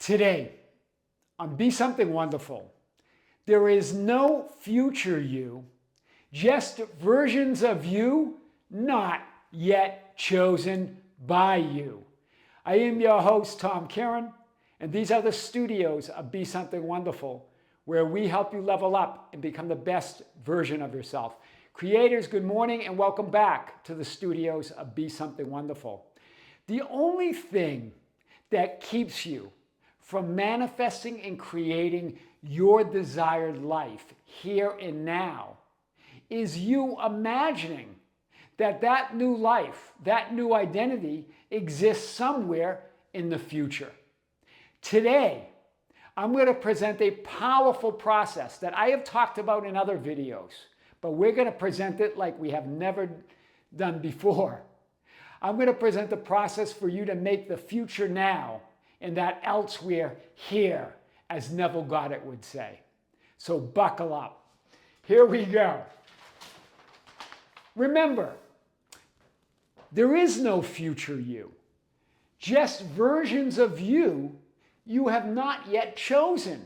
Today, on Be Something Wonderful, there is no future you, just versions of you not yet chosen by you. I am your host, Tom Kearin, and these are the studios of Be Something Wonderful, where we help you level up and become the best version of yourself. Creators, good morning and welcome back to the studios of Be Something Wonderful. The only thing that keeps you from manifesting and creating your desired life here and now is you imagining that that new life, that new identity exists somewhere in the future. Today, I'm going to present a powerful process that I have talked about in other videos, but we're going to present it like we have never done before. I'm going to present the process for you to make the future now and that elsewhere here, as Neville Goddard would say. So buckle up. Here we go. Remember, there is no future you, just versions of you you have not yet chosen.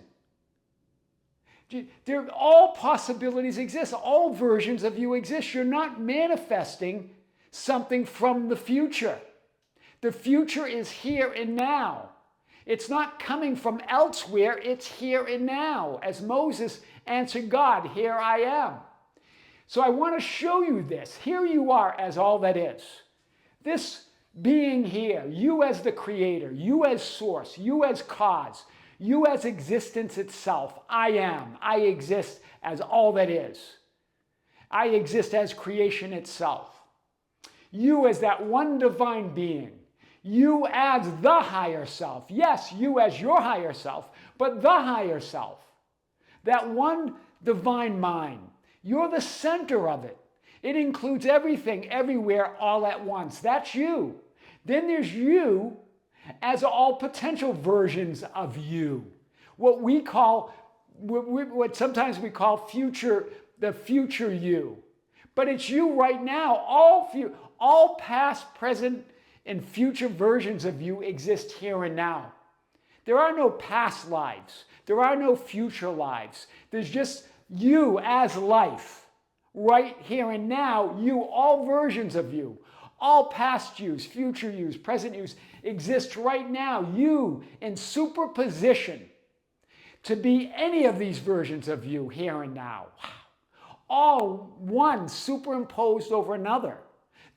All possibilities exist. All versions of you exist. You're not manifesting something from the future. The future is here and now. It's not coming from elsewhere. It's here and now. As Moses answered God, "Here I am." So I want to show you this. Here you are as all that is. This being here, you as the creator, you as source, you as cause, you as existence itself. I am. I exist as all that is. I exist as creation itself. You as that one divine being. You as the higher self. Yes, you as your higher self, but the higher self. That one divine mind. You're the center of it. It includes everything, everywhere, all at once. That's you. Then there's you as all potential versions of you. What we call, what sometimes we call the future you. But it's you right now. All past, present, and future versions of you exist here and now. There are no past lives. There are no future lives. There's just you as life. Right here and now, you, all versions of you, all past yous, future yous, present yous exist right now. You in superposition to be any of these versions of you here and now. All one superimposed over another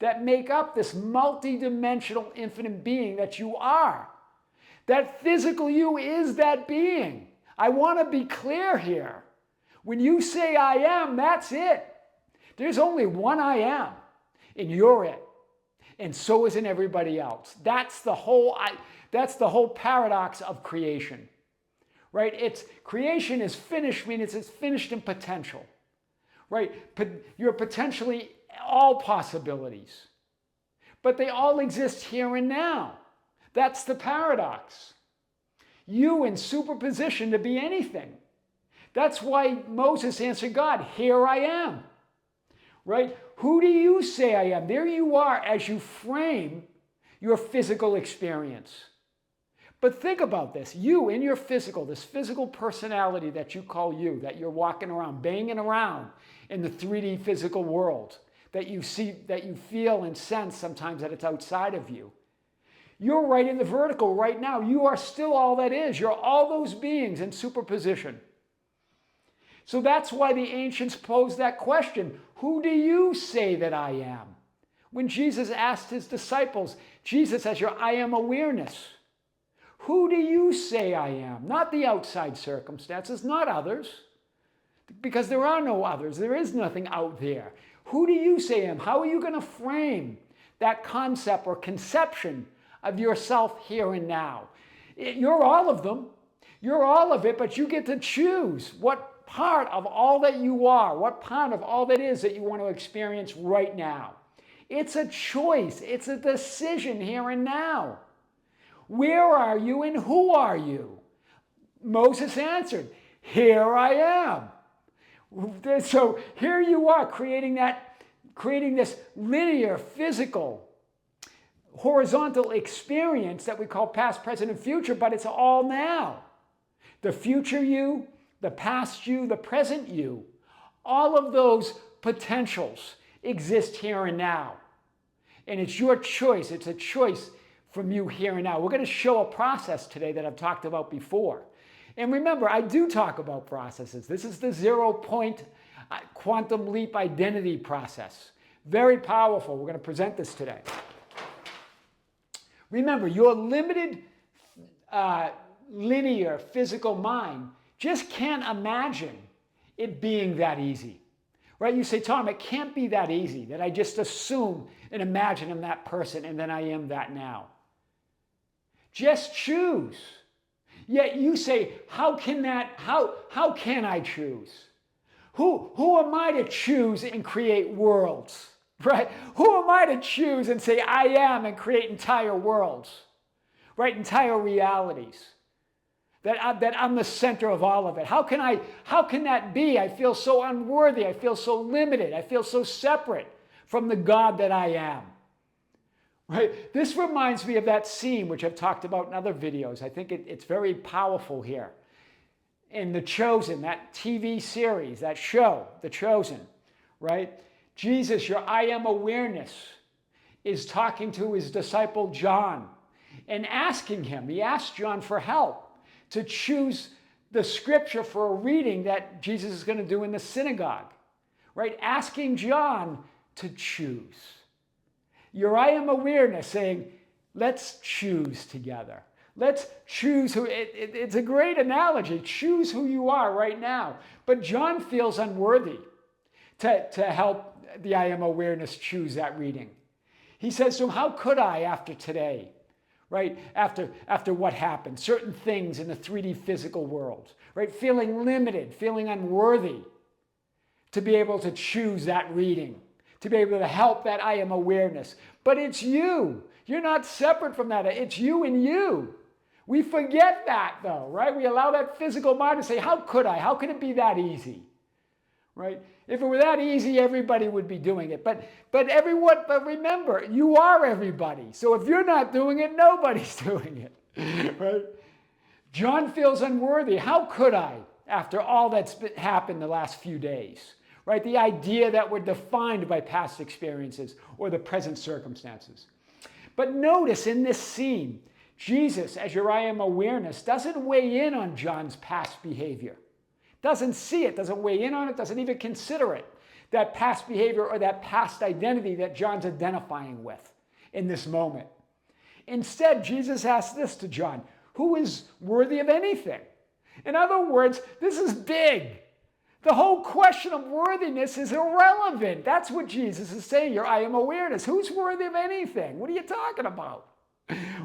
that make up this multi-dimensional infinite being that you are. That physical you is that being. I want to be clear here. When you say I am, that's it. There's only one I am, and you're it. And so isn't everybody else. That's the whole paradox of creation. Right? Creation is finished, means it's finished in potential. Right? You're potentially all possibilities. But they all exist here and now. That's the paradox. You in superposition to be anything. That's why Moses answered God, "Here I am." Right? Who do you say I am? There you are as you frame your physical experience. But think about this. You in your this physical personality that you call you, that you're walking around, banging around in the 3D physical world, that you see, that you feel and sense sometimes that it's outside of you. You're right in the vertical right now. You are still all that is. You're all those beings in superposition. So that's why the ancients posed that question. Who do you say that I am? When Jesus asked his disciples, Jesus has your I am awareness. Who do you say I am? Not the outside circumstances, not others. Because there are no others. There is nothing out there. Who do you say I am? How are you going to frame that concept or conception of yourself here and now? You're all of them. You're all of it, but you get to choose what part of all that you are, what part of all that is that you want to experience right now. It's a choice. It's a decision here and now. Where are you and who are you? Moses answered, "Here I am." So here you are creating this linear, physical horizontal experience that we call past, present, and future, but it's all now. The future you, the past you, the present you, all of those potentials exist here and now. And it's your choice. It's a choice from you here and now. We're going to show a process today that I've talked about before. And remember, I do talk about processes. This is the 0 point quantum leap identity process. Very powerful. We're going to present this today. Remember, your limited linear physical mind just can't imagine it being that easy. Right? You say, Tom, it can't be that easy that I just assume and imagine I'm that person and then I am that now. Just choose. Yet you say, how can I choose? Who am I to choose and create worlds? Right? Who am I to choose and say I am and create entire worlds? Right? Entire realities. That I'm the center of all of it. How can that be? I feel so unworthy. I feel so limited. I feel so separate from the God that I am. Right? This reminds me of that scene which I've talked about in other videos. I think it's very powerful here. In The Chosen, that TV series, that show, The Chosen, right? Jesus, your I am awareness, is talking to his disciple John and asking him, he asked John for help to choose the scripture for a reading that Jesus is going to do in the synagogue, right? Asking John to choose. Your I am awareness saying, let's choose together. Let's choose who, it's a great analogy. Choose who you are right now. But John feels unworthy to help the I am awareness choose that reading. He says to him, how could I after today? Right? After what happened, certain things in the 3D physical world, right? Feeling limited, feeling unworthy to be able to choose that reading, to be able to help that I am awareness. But it's you. You're not separate from that. It's you and you. We forget that though, right? We allow that physical mind to say, how could I? How could it be that easy? Right? If it were that easy, everybody would be doing it. But remember, you are everybody. So if you're not doing it, nobody's doing it. Right? John feels unworthy. How could I, after all that's happened the last few days? Right? The idea that we're defined by past experiences or the present circumstances. But notice in this scene, Jesus, as your I am awareness, doesn't weigh in on John's past behavior. Doesn't see it, doesn't weigh in on it, doesn't even consider it. That past behavior or that past identity that John's identifying with in this moment. Instead, Jesus asks this to John, who is worthy of anything? In other words, this is big. The whole question of worthiness is irrelevant. That's what Jesus is saying, your I am awareness. Who's worthy of anything? What are you talking about?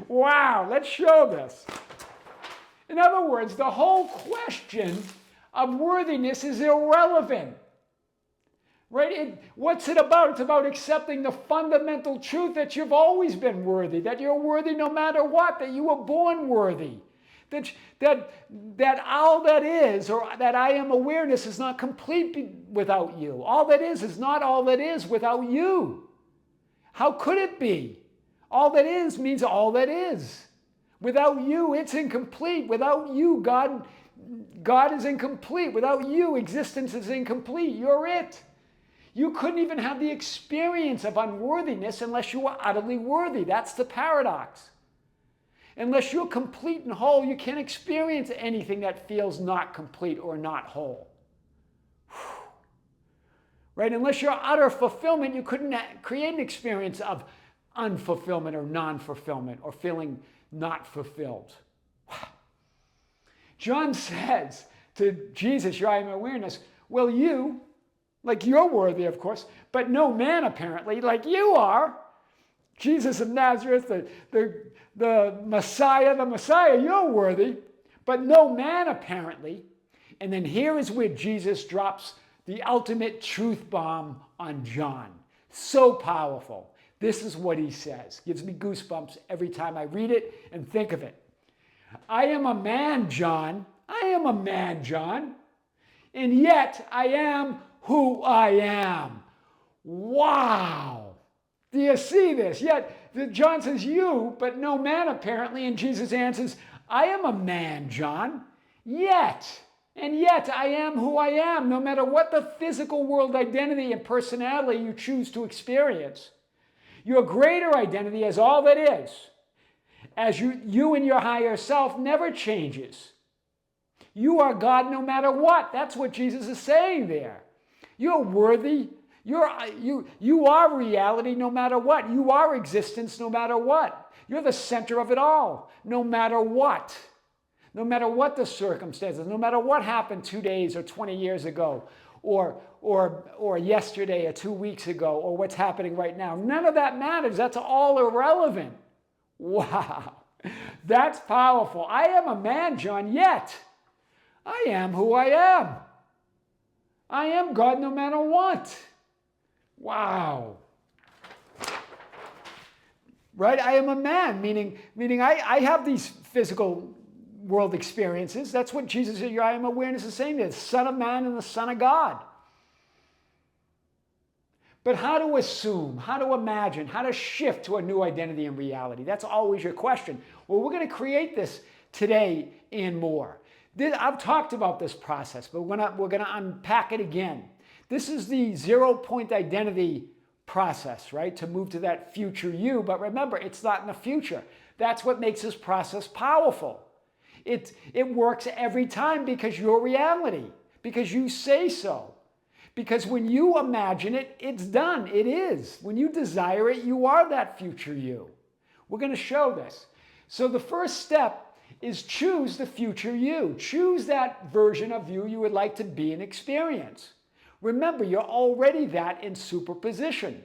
Wow, let's show this. In other words, the whole question of worthiness is irrelevant. Right? What's it about? It's about accepting the fundamental truth that you've always been worthy, that you're worthy no matter what, that you were born worthy. That all that is, or that I am awareness is not complete without you. All that is not all that is without you. How could it be? All that is means all that is. Without you, it's incomplete. Without you, God is incomplete. Without you, existence is incomplete. You're it. You couldn't even have the experience of unworthiness unless you were utterly worthy. That's the paradox. Unless you're complete and whole, you can't experience anything that feels not complete or not whole. Right? Unless you're utter fulfillment, you couldn't create an experience of unfulfillment or non-fulfillment or feeling not fulfilled. John says to Jesus, your I am awareness, well, you, like you're worthy, of course, but no man apparently, like you are. Jesus of Nazareth, the Messiah, you're worthy, but no man apparently. And then here is where Jesus drops the ultimate truth bomb on John. So powerful. This is what he says. Gives me goosebumps every time I read it and think of it. I am a man, John. I am a man, John. And yet I am who I am. Wow. Do you see this? Yet John says, you, but no man apparently. And Jesus answers, I am a man, John, yet I am who I am, no matter what the physical world identity and personality you choose to experience. Your greater identity as all that is, as you and your higher self, never changes. You are God no matter what. That's what Jesus is saying there. You're worthy. You are reality no matter what. You are existence no matter what. You're the center of it all, no matter what. No matter what the circumstances, no matter what happened 2 days or 20 years ago, or yesterday or 2 weeks ago, or what's happening right now. None of that matters. That's all irrelevant. Wow. That's powerful. I am a man, John, yet I am who I am. I am God no matter what. Wow. Right? I am a man, meaning I have these physical world experiences. That's what Jesus said, I am awareness is saying there, the Son of Man and the Son of God. But how to assume, how to imagine, how to shift to a new identity and reality? That's always your question. Well, we're going to create this today and more. I've talked about this process, but we're going to unpack it again. This is the 0-point identity process, right? To move to that future you. But remember, it's not in the future. That's what makes this process powerful. It works every time because you're reality, because you say so. Because when you imagine it, it's done. It is. When you desire it, you are that future you. We're going to show this. So the first step is choose the future you. Choose that version of you would like to be and experience. Remember, you're already that in superposition.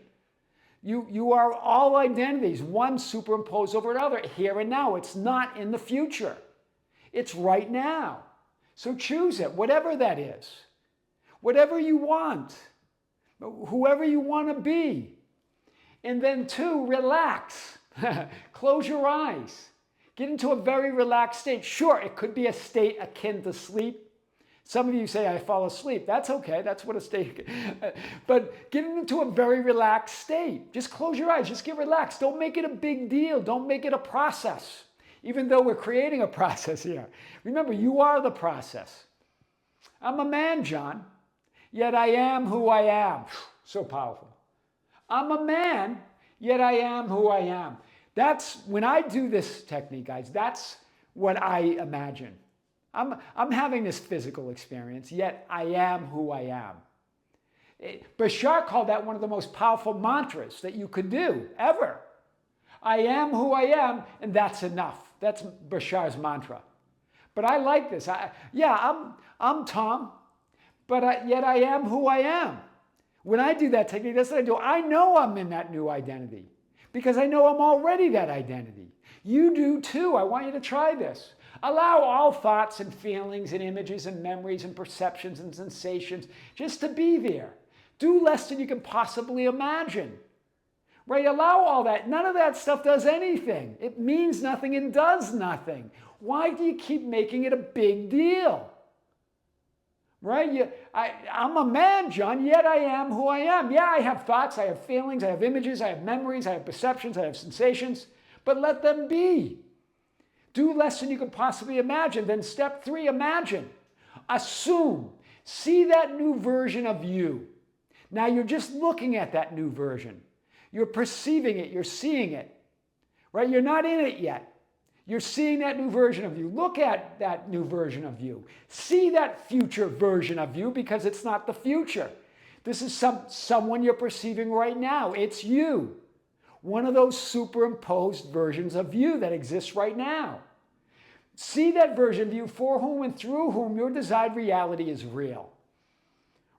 You are all identities, one superimposed over another, here and now. It's not in the future. It's right now. So choose it, whatever that is. Whatever you want, whoever you want to be. And then 2, relax. Close your eyes. Get into a very relaxed state. Sure, it could be a state akin to sleep. Some of you say, I fall asleep. That's okay. That's what a state. But get into a very relaxed state. Just close your eyes. Just get relaxed. Don't make it a big deal. Don't make it a process. Even though we're creating a process here. Remember, you are the process. I'm a man, John. Yet I am who I am. So powerful. I'm a man, yet I am who I am. That's, when I do this technique, guys, that's what I imagine. I'm having this physical experience, yet I am who I am. Bashar called that one of the most powerful mantras that you could do, ever. I am who I am, and that's enough. That's Bashar's mantra. But I like this. I'm Tom. But yet I am who I am. When I do that technique, that's what I do. I know I'm in that new identity because I know I'm already that identity. You do too. I want you to try this. Allow all thoughts and feelings and images and memories and perceptions and sensations just to be there. Do less than you can possibly imagine. Right? Allow all that. None of that stuff does anything. It means nothing and does nothing. Why do you keep making it a big deal? Right? I'm a man, John, yet I am who I am. Yeah, I have thoughts, I have feelings, I have images, I have memories, I have perceptions, I have sensations, but let them be. Do less than you can possibly imagine. Then step 3, imagine. Assume. See that new version of you. Now you're just looking at that new version. You're perceiving it, you're seeing it. Right? You're not in it yet. You're seeing that new version of you. Look at that new version of you. See that future version of you because it's not the future. This is someone you're perceiving right now. It's you. One of those superimposed versions of you that exists right now. See that version of you for whom and through whom your desired reality is real.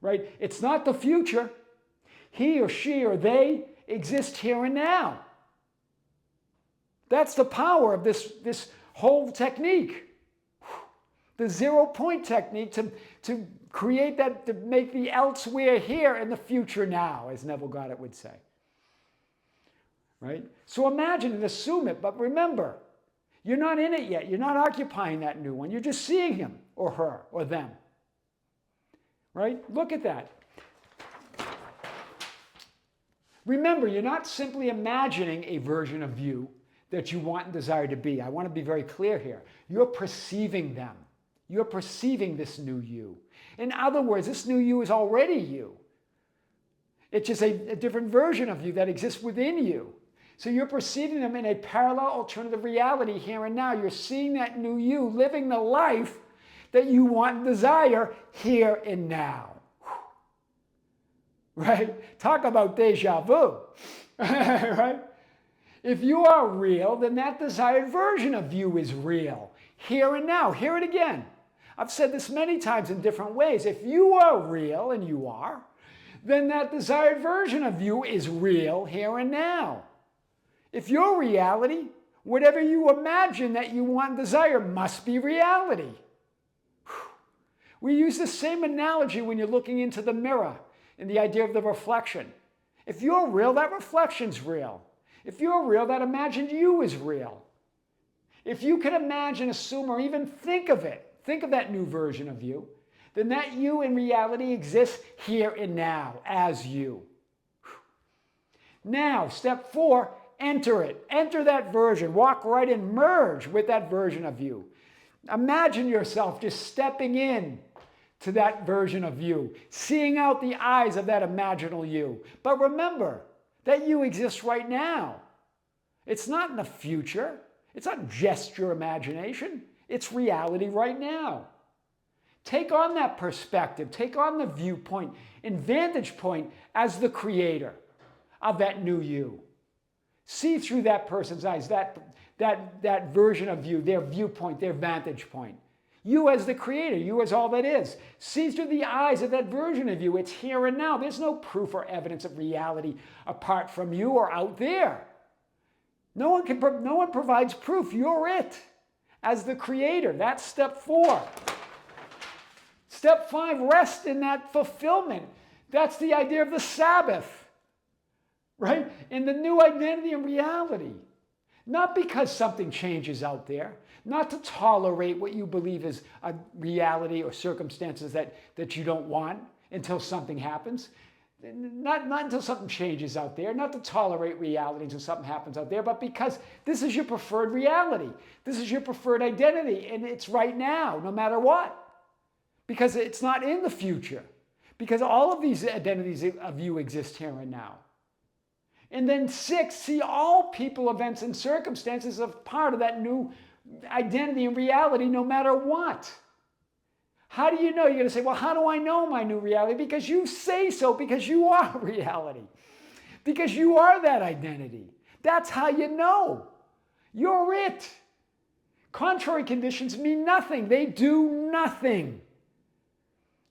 Right? It's not the future. He or she or they exist here and now. That's the power of this whole technique. The 0-point technique to create that, to make the elsewhere here and the future now, as Neville Goddard would say. Right? So imagine and assume it, but remember, you're not in it yet. You're not occupying that new one. You're just seeing him or her or them. Right? Look at that. Remember, you're not simply imagining a version of you that you want and desire to be. I want to be very clear here. You're perceiving them. You're perceiving this new you. In other words, this new you is already you. It's just a different version of you that exists within you. So you're perceiving them in a parallel alternative reality here and now. You're seeing that new you living the life that you want and desire here and now. Right? Talk about deja vu. Right? If you are real, then that desired version of you is real. Here and now. Hear it again. I've said this many times in different ways. If you are real, and you are, then that desired version of you is real here and now. If your reality, whatever you imagine that you want and desire, must be reality. We use the same analogy when you're looking into the mirror and the idea of the reflection. If you're real, that reflection's real. If you're real, that imagined you is real. If you can imagine, assume, or even think of it, think of that new version of you, then that you in reality exists here and now as you. Now, step 4, enter it. Enter that version. Walk right in, merge with that version of you. Imagine yourself just stepping in to that version of you, seeing out the eyes of that imaginal you. But remember that you exists right now. It's not in the future. It's not just your imagination. It's reality right now. Take on that perspective. Take on the viewpoint and vantage point as the creator of that new you. See through that person's eyes, that version of you, their viewpoint, their vantage point. You as the creator, you as all that is. See through the eyes of that version of you. It's here and now. There's no proof or evidence of reality apart from you or out there. No one provides proof. You're it as the creator. That's step 4. Step 5, rest in that fulfillment. That's the idea of the Sabbath, right? In the new identity and reality. Not because something changes out there, not to tolerate what you believe is a reality or circumstances that you don't want until something happens. Not until something changes out there, not to tolerate reality until something happens out there, but because this is your preferred reality. This is your preferred identity, and it's right now, no matter what. Because it's not in the future. Because all of these identities of you exist here and now. And then 6, see all people, events, and circumstances as part of that new identity and reality no matter what. How do you know? You're going to say, well, how do I know my new reality? Because you say so, because you are reality. Because you are that identity. That's how you know. You're it. Contrary conditions mean nothing. They do nothing.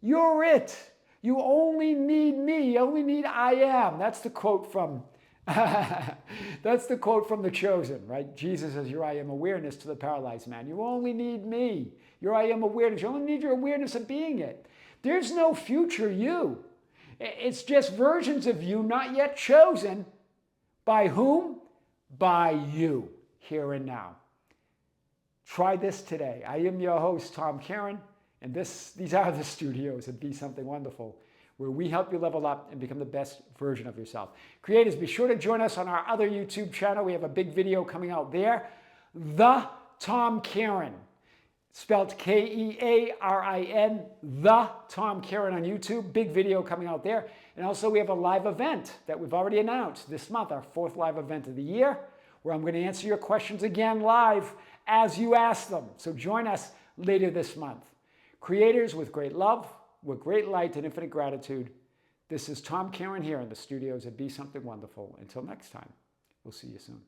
You're it. You only need me. You only need I am. That's the quote from The Chosen, right? Jesus says, your I am awareness to the paralyzed man. You only need me. Your I am awareness. You only need your awareness of being it. There's no future you. It's just versions of you not yet chosen. By whom? By you, here and now. Try this today. I am your host, Tom Kearin, and these are the studios at Be Something Wonderful, where we help you level up and become the best version of yourself. Creators, be sure to join us on our other YouTube channel. We have a big video coming out there. The Tom Kearin, spelled Kearin, The Tom Kearin on YouTube. Big video coming out there. And also we have a live event that we've already announced this month, our 4th live event of the year, where I'm going to answer your questions again live as you ask them. So join us later this month. Creators, with great love, with great light and infinite gratitude, this is Tom Kearin here in the studios at Be Something Wonderful. Until next time, we'll see you soon.